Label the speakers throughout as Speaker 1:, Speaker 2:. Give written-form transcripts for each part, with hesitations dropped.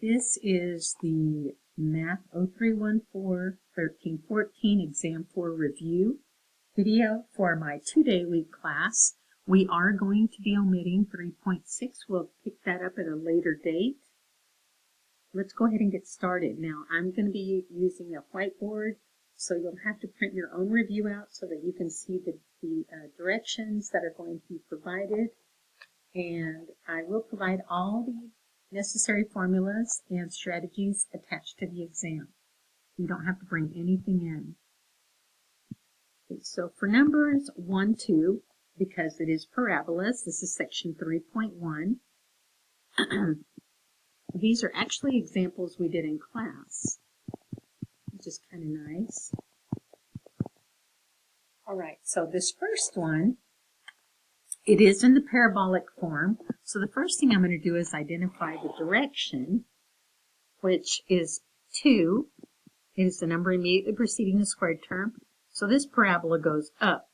Speaker 1: This is the Math 0314-1314 Exam 4 Review video for my 2-day-week class. We are going to be omitting 3.6. We'll pick that up at a later date. Let's go ahead and get started. Now, I'm going to be using a whiteboard, so you'll have to print your own review out so that you can see the directions that are going to be provided. And I will provide all the necessary formulas and strategies attached to the exam. You don't have to bring anything in. Okay, so for numbers 1, 2, because it is parabolas, this is section 3.1. These are actually examples we did in class, which is kind of nice. All right, so this first one, it is in the parabolic form. So the first thing I'm going to do is identify the direction, which is 2. It is the number immediately preceding the squared term. So this parabola goes up.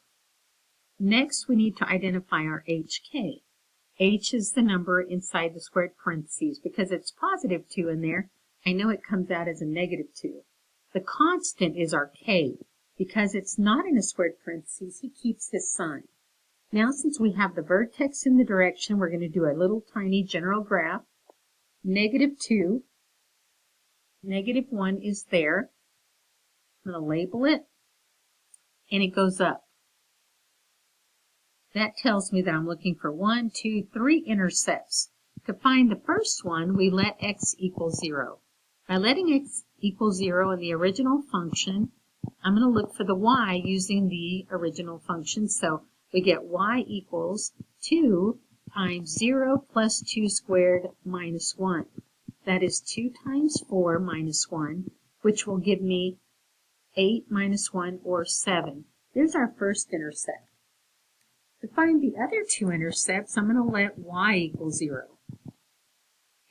Speaker 1: Next, we need to identify our HK. H is the number inside the squared parentheses. Because it's positive 2 in there, I know it comes out as a negative 2. The constant is our K. Because it's not in a squared parentheses, he keeps his sign. Now, since we have the vertex in the direction, we're going to do a little tiny general graph. Negative 2, negative 1 is there. I'm going to label it, and it goes up. That tells me that I'm looking for 1, 2, 3 intercepts. To find the first one, we let x equal 0. By letting x equal 0 in the original function, I'm going to look for the y using the original function. So we get y equals 2 times 0 plus 2 squared minus 1. That is 2 times 4 minus 1, which will give me 8 minus 1, or 7. There's our first intercept. To find the other two intercepts, I'm going to let y equal 0.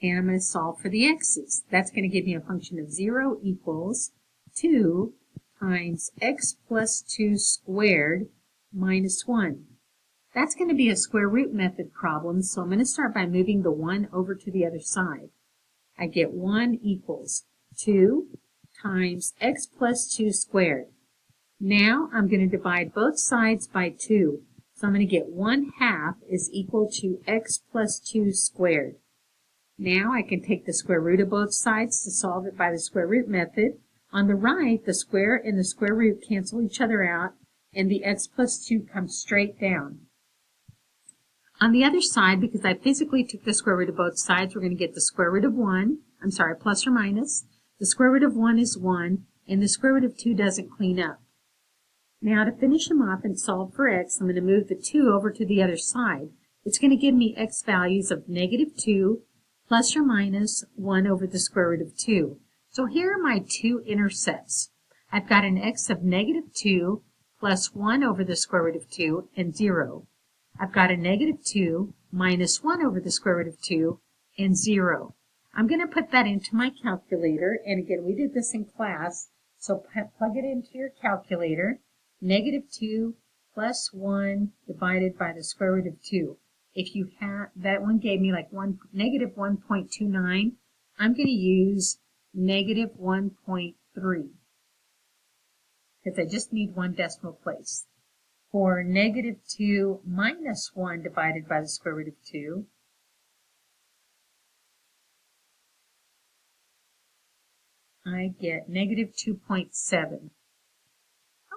Speaker 1: And I'm going to solve for the x's. That's going to give me a function of 0 equals 2 times x plus 2 squared minus 1. That's going to be a square root method problem, so I'm going to start by moving the 1 over to the other side. I get 1 equals 2 times x plus 2 squared. Now I'm going to divide both sides by 2. So I'm going to get 1/2 is equal to x plus 2 squared. Now I can take the square root of both sides to solve it by the square root method. On the right, the square and the square root cancel each other out, and the x plus 2 comes straight down. On the other side, because I physically took the square root of both sides, we're going to get the square root of 1, plus or minus. The square root of 1 is 1, and the square root of 2 doesn't clean up. Now to finish them off and solve for x, I'm going to move the 2 over to the other side. It's going to give me x values of negative 2 plus or minus 1 over the square root of 2. So here are my two intercepts. I've got an x of negative 2 plus 1 over the square root of 2 and 0. I've got a negative 2 minus 1 over the square root of 2 and 0. I'm going to put that into my calculator, and again, we did this in class, so plug it into your calculator. Negative 2 plus 1 divided by the square root of 2. If you have, that one gave me like negative 1.29. I'm going to use negative 1.3 because I just need one decimal place. For negative 2 minus 1 divided by the square root of 2, I get negative 2.7.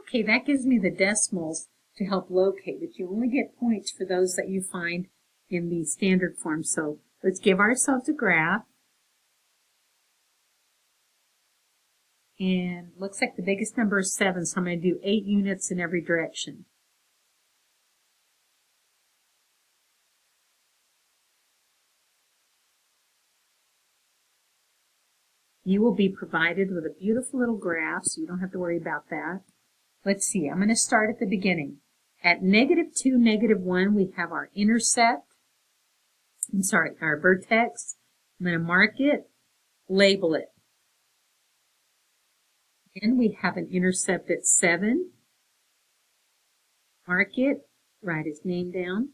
Speaker 1: Okay, that gives me the decimals to help locate, but you only get points for those that you find in the standard form. So let's give ourselves a graph. And looks like the biggest number is 7, so I'm going to do 8 units in every direction. You will be provided with a beautiful little graph, so you don't have to worry about that. Let's see, I'm going to start at the beginning. At negative 2, negative 1, we have our intercept. Our vertex. I'm going to mark it, label it. Then we have an intercept at 7. Mark it, write his name down.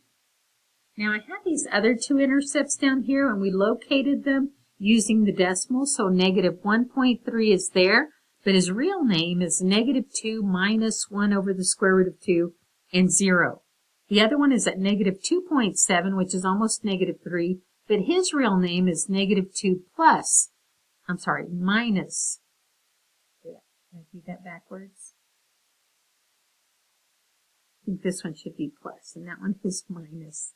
Speaker 1: Now I have these other two intercepts down here, and we located them using the decimal, so negative 1.3 is there, but his real name is negative 2 minus 1 over the square root of 2 and 0. The other one is at negative 2.7, which is almost negative 3, but his real name is negative 2 minus. Did I do that backwards? I think this one should be plus, and that one is minus.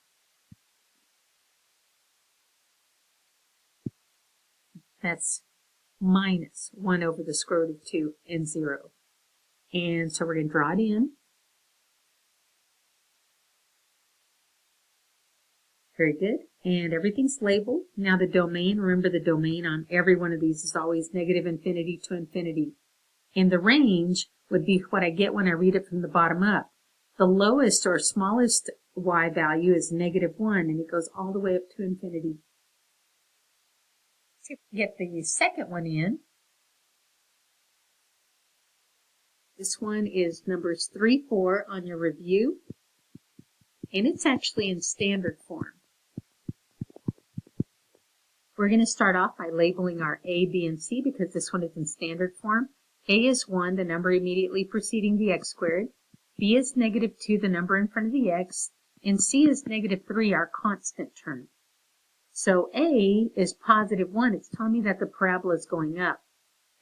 Speaker 1: That's minus 1 over the square root of 2 and 0. And so we're going to draw it in. Very good. And everything's labeled. Now the domain, remember the domain on every one of these is always negative infinity to infinity. And the range would be what I get when I read it from the bottom up. The lowest or smallest y value is negative 1, and it goes all the way up to infinity. Let's get the second one in. This one is numbers 3, 4 on your review, and it's actually in standard form. We're going to start off by labeling our A, B, and C because this one is in standard form. A is 1, the number immediately preceding the x squared. B is negative 2, the number in front of the x. And C is negative 3, our constant term. So A is positive 1. It's telling me that the parabola is going up.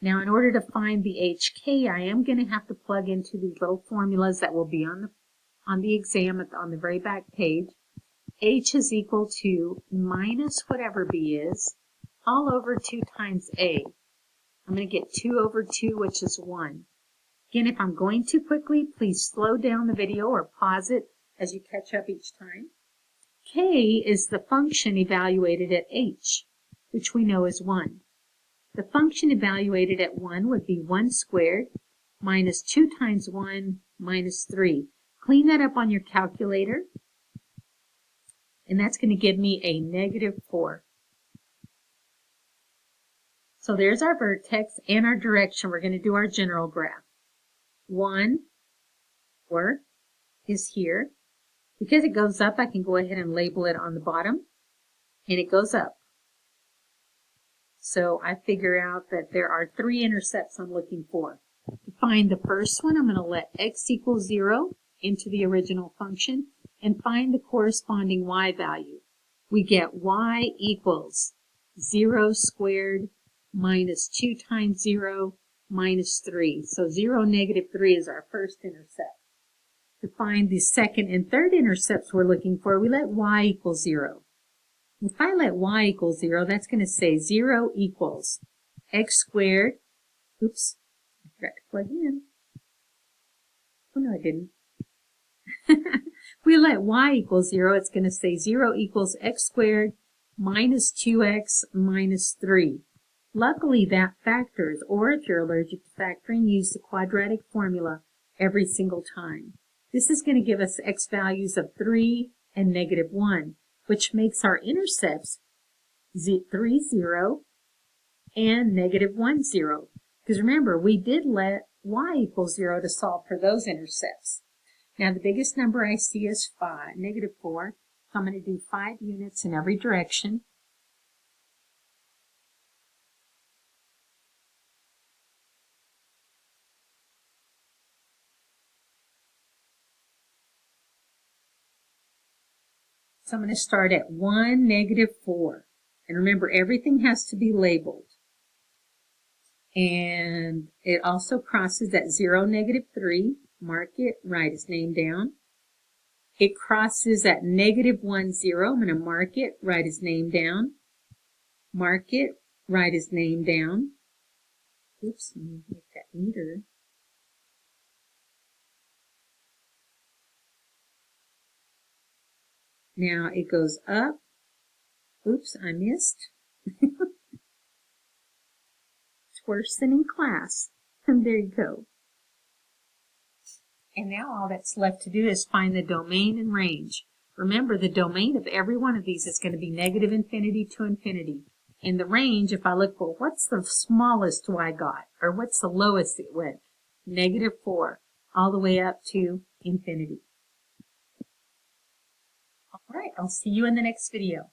Speaker 1: Now, in order to find the HK, I am going to have to plug into these little formulas that will be on the exam on the very back page. H is equal to minus whatever B is, all over 2 times A. I'm going to get 2 over 2, which is 1. Again, if I'm going too quickly, please slow down the video or pause it as you catch up each time. K is the function evaluated at H, which we know is 1. The function evaluated at 1 would be 1 squared minus 2 times 1 minus 3. Clean that up on your calculator. And that's going to give me a negative 4. So there's our vertex and our direction. We're going to do our general graph. 1, 4 is here. Because it goes up, I can go ahead and label it on the bottom. And it goes up. So I figure out that there are 3 intercepts I'm looking for. To find the first one, I'm going to let x equals 0 into the original function and find the corresponding y value. We get y equals 0 squared minus 2 times 0 minus 3. So 0, negative 3 is our first intercept. To find the second and third intercepts we're looking for, we let y equal 0. If I let y equal 0, that's going to say 0 equals x squared. Oops, I forgot to plug in. Oh, no, I didn't. We let y equal 0, it's going to say 0 equals x squared minus 2x minus 3. Luckily, that factors, or if you're allergic to factoring, use the quadratic formula every single time. This is going to give us x values of 3 and negative 1, which makes our intercepts 3, 0 and negative 1, 0. Because remember, we did let y equal 0 to solve for those intercepts. Now, the biggest number I see is negative 4. So I'm going to do 5 units in every direction. So I'm going to start at 1, negative 4. And remember, everything has to be labeled. And it also crosses at 0, negative 3. Mark it, write his name down. It crosses at negative 1, 0. I'm going to mark it, write his name down. Mark it, write his name down. Oops, let me make that neater. Now it goes up. Oops, I missed. It's worse than in class. And there you go. And now all that's left to do is find the domain and range. Remember, the domain of every one of these is going to be negative infinity to infinity. In the range, if I look for what's the smallest y got, or what's the lowest it went, negative 4, all the way up to infinity. All right, I'll see you in the next video.